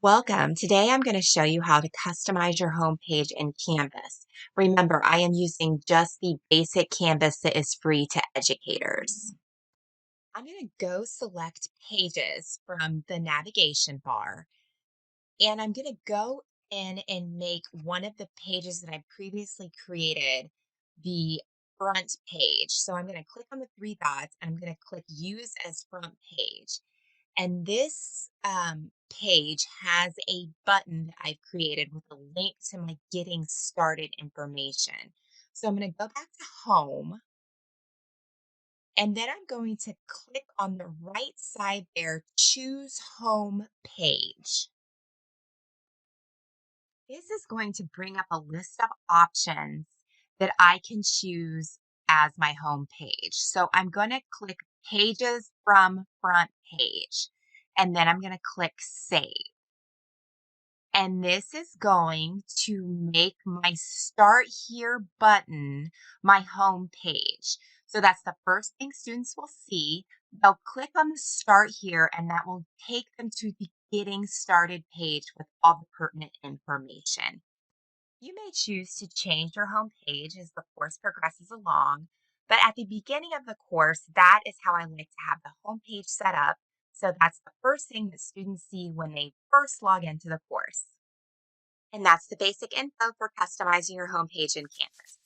Welcome. Today I'm going to show you how to customize your homepage in Canvas. Remember, I am using just the basic Canvas that is free to educators. I'm going to go select Pages from the navigation bar, and I'm going to go in and make one of the pages that I previously created the front page. So I'm going to click on the three dots and I'm going to click Use as Front Page. And this page has a button that I've created with a link to my getting started information. So I'm going to go back to home and then I'm going to click on the right side there, choose home page. This is going to bring up a list of options that I can choose as my home page. So I'm going to click Pages from Front Page, and then I'm going to click Save. And this is going to make my Start Here button my home page. So that's the first thing students will see. They'll click on the Start Here, and that will take them to the Getting Started page with all the pertinent information. You may choose to change your home page as the course progresses along, but at the beginning of the course, that is how I like to have the home page set up. So that's the first thing that students see when they first log into the course. And that's the basic info for customizing your homepage in Canvas.